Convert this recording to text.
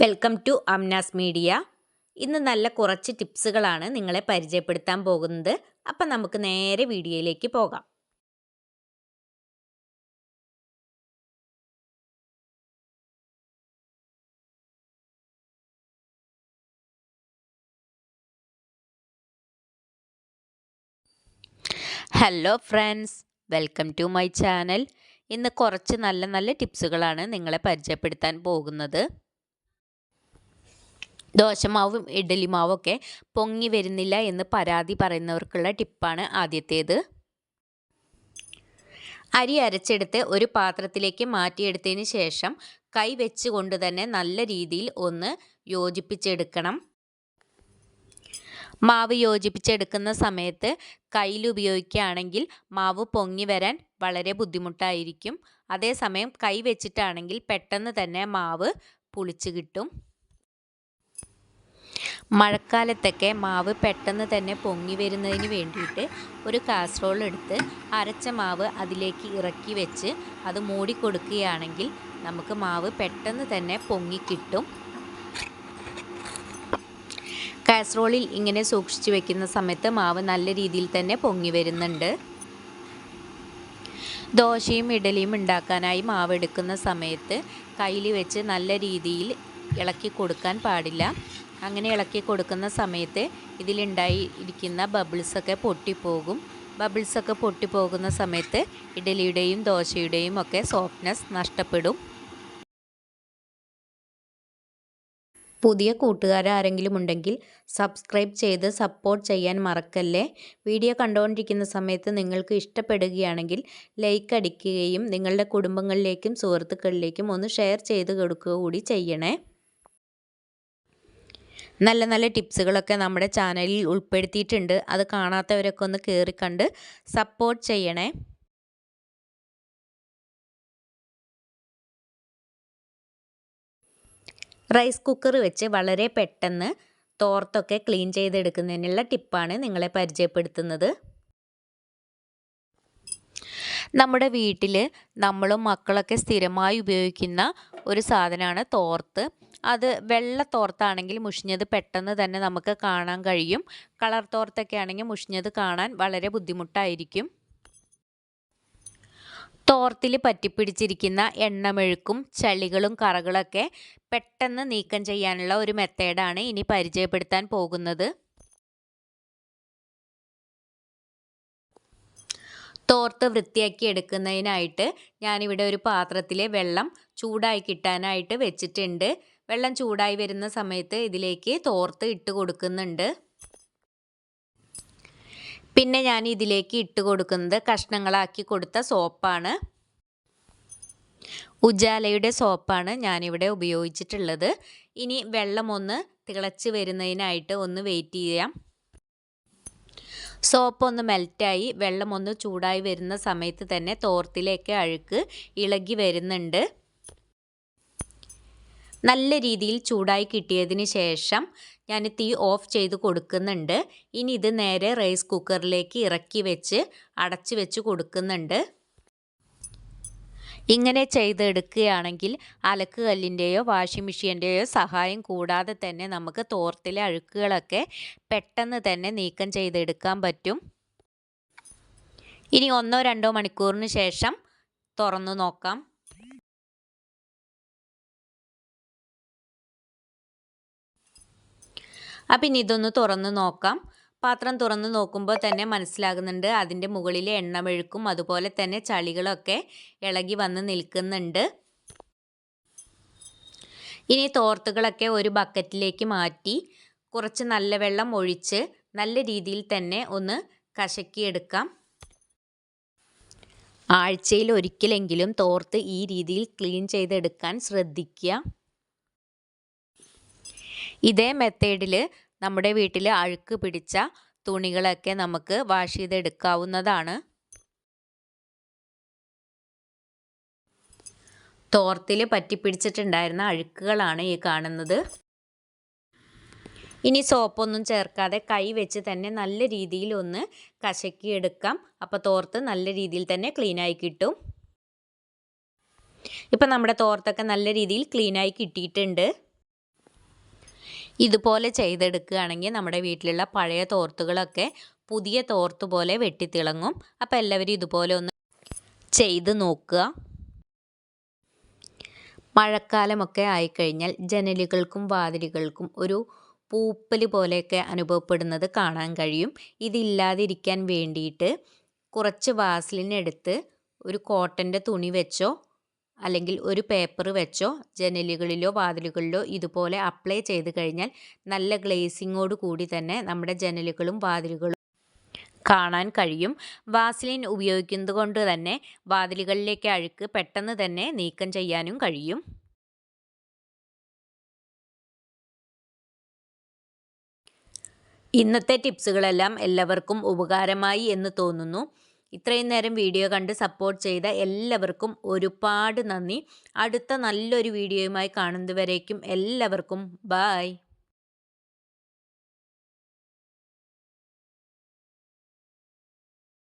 Welcome to Amnas media. ഇന്ന് നല്ല കുറച്ച് ടിപ്സുകളാണ് നിങ്ങളെ പരിചയപ്പെടുത്താൻ പോകുന്നത്. അപ്പം നമുക്ക് നേരെ വീഡിയോയിലേക്ക് പോകാം. Hello friends, welcome to my channel. ഇന്ന് കുറച്ച് നല്ല ടിപ്സുകളാണ് നിങ്ങളെ പരിചയപ്പെടുത്താൻ പോകുന്നത്. ദോശമാവും ഇഡ്ഡലിമാവും ഒക്കെ പൊങ്ങി വരുന്നില്ല എന്ന് പരാതി പറയുന്നവർക്കുള്ള ടിപ്പാണ് ആദ്യത്തേത്. അരി അരച്ചെടുത്ത് ഒരു പാത്രത്തിലേക്ക് മാറ്റിയെടുത്തതിന് ശേഷം കൈ വെച്ചുകൊണ്ട് തന്നെ നല്ല രീതിയിൽ ഒന്ന് യോജിപ്പിച്ചെടുക്കണം. മാവ് യോജിപ്പിച്ചെടുക്കുന്ന സമയത്ത് കയ്യിൽ ഉപയോഗിക്കുകയാണെങ്കിൽ മാവ് പൊങ്ങി വരാൻ വളരെ ബുദ്ധിമുട്ടായിരിക്കും. അതേസമയം കൈ വെച്ചിട്ടാണെങ്കിൽ പെട്ടെന്ന് തന്നെ മാവ് പുളിച്ച് കിട്ടും. മഴക്കാലത്തൊക്കെ മാവ് പെട്ടെന്ന് തന്നെ പൊങ്ങി വരുന്നതിന് വേണ്ടിയിട്ട് ഒരു കാസറോൾ എടുത്ത് അരച്ച മാവ് അതിലേക്ക് ഇറക്കി വെച്ച് അത് മൂടി കൊടുക്കുകയാണെങ്കിൽ നമുക്ക് മാവ് പെട്ടെന്ന് തന്നെ പൊങ്ങി കിട്ടും. കാസറോളിൽ ഇങ്ങനെ സൂക്ഷിച്ചു വെക്കുന്ന സമയത്ത് മാവ് നല്ല രീതിയിൽ തന്നെ പൊങ്ങി വരുന്നുണ്ട്. ദോശയും ഇഡലിയും ഉണ്ടാക്കാനായി മാവ് എടുക്കുന്ന സമയത്ത് കയ്യിൽ വെച്ച് നല്ല രീതിയിൽ ഇളക്കി കൊടുക്കാൻ പാടില്ല. അങ്ങനെ ഇളക്കി കൊടുക്കുന്ന സമയത്ത് ഇതിലുണ്ടായിരിക്കുന്ന ബബിൾസൊക്കെ പൊട്ടിപ്പോകും. ബബിൾസൊക്കെ പൊട്ടിപ്പോകുന്ന സമയത്ത് ഇഡലിയുടെയും ദോശയുടെയും ഒക്കെ സോഫ്റ്റ്നെസ് നഷ്ടപ്പെടും. പുതിയ കൂട്ടുകാരാരെങ്കിലും ഉണ്ടെങ്കിൽ സബ്സ്ക്രൈബ് ചെയ്ത് സപ്പോർട്ട് ചെയ്യാൻ മറക്കല്ലേ. വീഡിയോ കണ്ടുകൊണ്ടിരിക്കുന്ന സമയത്ത് നിങ്ങൾക്ക് ഇഷ്ടപ്പെടുകയാണെങ്കിൽ ലൈക്ക് അടിക്കുകയും നിങ്ങളുടെ കുടുംബങ്ങളിലേക്കും സുഹൃത്തുക്കളിലേക്കും ഒന്ന് ഷെയർ ചെയ്ത് കൊടുക്കുക കൂടി ചെയ്യണേ. നല്ല ടിപ്സുകളൊക്കെ നമ്മുടെ ചാനലിൽ ഉൾപ്പെടുത്തിയിട്ടുണ്ട്. അത് കാണാത്തവരൊക്കെ ഒന്ന് കയറി കണ്ട് സപ്പോർട്ട് ചെയ്യണേ. റൈസ് കുക്കർ വെച്ച് വളരെ പെട്ടെന്ന് തോർത്തൊക്കെ ക്ലീൻ ചെയ്തെടുക്കുന്നതിനുള്ള ടിപ്പാണ് നിങ്ങളെ പരിചയപ്പെടുത്തുന്നത്. നമ്മുടെ വീട്ടിൽ നമ്മളും മക്കളൊക്കെ സ്ഥിരമായി ഉപയോഗിക്കുന്ന ഒരു സാധനമാണ് തോർത്ത്. അത് വെള്ള തോർത്താണെങ്കിൽ മുഷിഞ്ഞത് പെട്ടെന്ന് തന്നെ നമുക്ക് കാണാൻ കഴിയും. കളർ തോർത്തൊക്കെ ആണെങ്കിൽ മുഷിഞ്ഞത് കാണാൻ വളരെ ബുദ്ധിമുട്ടായിരിക്കും. തോർത്തിൽ പറ്റിപ്പിടിച്ചിരിക്കുന്ന എണ്ണമെഴുക്കും ചളികളും കറകളൊക്കെ പെട്ടെന്ന് നീക്കം ചെയ്യാനുള്ള ഒരു മെത്തേഡാണ് ഇനി പരിചയപ്പെടുത്താൻ പോകുന്നത്. തോർത്ത് വൃത്തിയാക്കി എടുക്കുന്നതിനായിട്ട് ഞാനിവിടെ ഒരു പാത്രത്തിൽ വെള്ളം ചൂടായി കിട്ടാനായിട്ട് വെച്ചിട്ടുണ്ട്. വെള്ളം ചൂടായി വരുന്ന സമയത്ത് ഇതിലേക്ക് തോർത്ത് ഇട്ട് കൊടുക്കുന്നുണ്ട്. പിന്നെ ഞാൻ ഇതിലേക്ക് ഇട്ട് കൊടുക്കുന്നത് കഷ്ണങ്ങളാക്കി കൊടുത്ത സോപ്പാണ്. ഉജാലയുടെ സോപ്പാണ് ഞാനിവിടെ ഉപയോഗിച്ചിട്ടുള്ളത്. ഇനി വെള്ളം ഒന്ന് തിളച്ച് വരുന്നതിനായിട്ട് ഒന്ന് വെയിറ്റ് ചെയ്യാം. സോപ്പ് ഒന്ന് മെൽറ്റായി വെള്ളം ഒന്ന് ചൂടായി വരുന്ന സമയത്ത് തന്നെ തോർത്തിലേക്ക് അഴുക്ക് ഇളകി വരുന്നുണ്ട്. നല്ല രീതിയിൽ ചൂടായി കിട്ടിയതിന് ശേഷം ഞാൻ തീ ഓഫ് ചെയ്ത് കൊടുക്കുന്നുണ്ട്. ഇനി ഇത് നേരെ റൈസ് കുക്കറിലേക്ക് ഇറക്കി വെച്ച് അടച്ചു വെച്ച് കൊടുക്കുന്നുണ്ട്. ഇങ്ങനെ ചെയ്തെടുക്കുകയാണെങ്കിൽ അലക്ക് കല്ലിൻ്റെയോ വാഷിംഗ് മെഷീൻ്റെയോ സഹായം കൂടാതെ തന്നെ നമുക്ക് തോർത്തിലെ അഴുക്കുകളൊക്കെ പെട്ടെന്ന് തന്നെ നീക്കം ചെയ്തെടുക്കാൻ പറ്റും. ഇനി 1-2 മണിക്കൂറിന് ശേഷം തുറന്നു നോക്കാം. അപ്പം ഇനി ഇതൊന്ന് തുറന്ന് നോക്കാം. പാത്രം തുറന്ന് നോക്കുമ്പോൾ തന്നെ മനസ്സിലാകുന്നുണ്ട് അതിൻ്റെ മുകളിലെ എണ്ണമെഴുക്കും അതുപോലെ തന്നെ ചളികളൊക്കെ ഇളകി വന്ന് നിൽക്കുന്നുണ്ട്. ഇനി തോർത്തുകളൊക്കെ ഒരു ബക്കറ്റിലേക്ക് മാറ്റി കുറച്ച് നല്ല വെള്ളം ഒഴിച്ച് നല്ല രീതിയിൽ തന്നെ ഒന്ന് കശക്കിയെടുക്കാം. ആഴ്ചയിൽ ഒരിക്കലെങ്കിലും തോർത്ത് ഈ രീതിയിൽ ക്ലീൻ ചെയ്തെടുക്കാൻ ശ്രദ്ധിക്കുക. ഇതേ മെത്തേഡിൽ നമ്മുടെ വീട്ടിൽ അഴുക്ക് പിടിച്ച തുണികളൊക്കെ നമുക്ക് വാഷ് ചെയ്തെടുക്കാവുന്നതാണ്. തോർത്തിൽ പറ്റിപ്പിടിച്ചിട്ടുണ്ടായിരുന്ന അഴുക്കുകളാണ് ഈ കാണുന്നത്. ഇനി സോപ്പൊന്നും ചേർക്കാതെ കൈ വെച്ച് തന്നെ നല്ല രീതിയിൽ ഒന്ന് കശക്കിയെടുക്കാം. അപ്പോൾ തോർത്ത് നല്ല രീതിയിൽ തന്നെ ക്ലീനായി കിട്ടും. ഇപ്പം നമ്മുടെ തോർത്തൊക്കെ നല്ല രീതിയിൽ ക്ലീനായി കിട്ടിയിട്ടുണ്ട്. ഇതുപോലെ ചെയ്തെടുക്കുകയാണെങ്കിൽ നമ്മുടെ വീട്ടിലുള്ള പഴയ തോർത്തുകളൊക്കെ പുതിയ തോർത്ത് പോലെ വെട്ടിത്തിളങ്ങും. അപ്പോൾ എല്ലാവരും ഇതുപോലെ ഒന്ന് ചെയ്ത് നോക്കുക. മഴക്കാലമൊക്കെ ആയിക്കഴിഞ്ഞാൽ ജനലുകൾക്കും വാതിലുകൾക്കും ഒരു പൂപ്പൽ പോലെയൊക്കെ അനുഭവപ്പെടുന്നത് കാണാൻ കഴിയും. ഇതില്ലാതിരിക്കാൻ വേണ്ടിയിട്ട് കുറച്ച് വാസലിൻ എടുത്ത് ഒരു കോട്ടൻ്റെ തുണി വെച്ചോ അല്ലെങ്കിൽ ഒരു പേപ്പർ വെച്ചോ ജനലുകളിലോ വാതിലുകളിലോ ഇതുപോലെ അപ്ലൈ ചെയ്ത് കഴിഞ്ഞാൽ നല്ല ഗ്ലേസിങ്ങോട് കൂടി തന്നെ നമ്മുടെ ജനലുകളും വാതിലുകളും കാണാൻ കഴിയും. വാസലിൻ ഉപയോഗിക്കുന്നത് കൊണ്ട് തന്നെ വാതിലുകളിലേക്ക് അഴുക്ക് പെട്ടെന്ന് തന്നെ നീക്കം ചെയ്യാനും കഴിയും. ഇന്നത്തെ ടിപ്സുകളെല്ലാം എല്ലാവർക്കും ഉപകാരമായി എന്ന് തോന്നുന്നു. ഇത്രയും നേരം വീഡിയോ കണ്ട് സപ്പോർട്ട് ചെയ്ത എല്ലാവർക്കും ഒരുപാട് നന്ദി. അടുത്ത നല്ലൊരു വീഡിയോയുമായി കാണുന്നതുവരേക്കും എല്ലാവർക്കും ബായ്.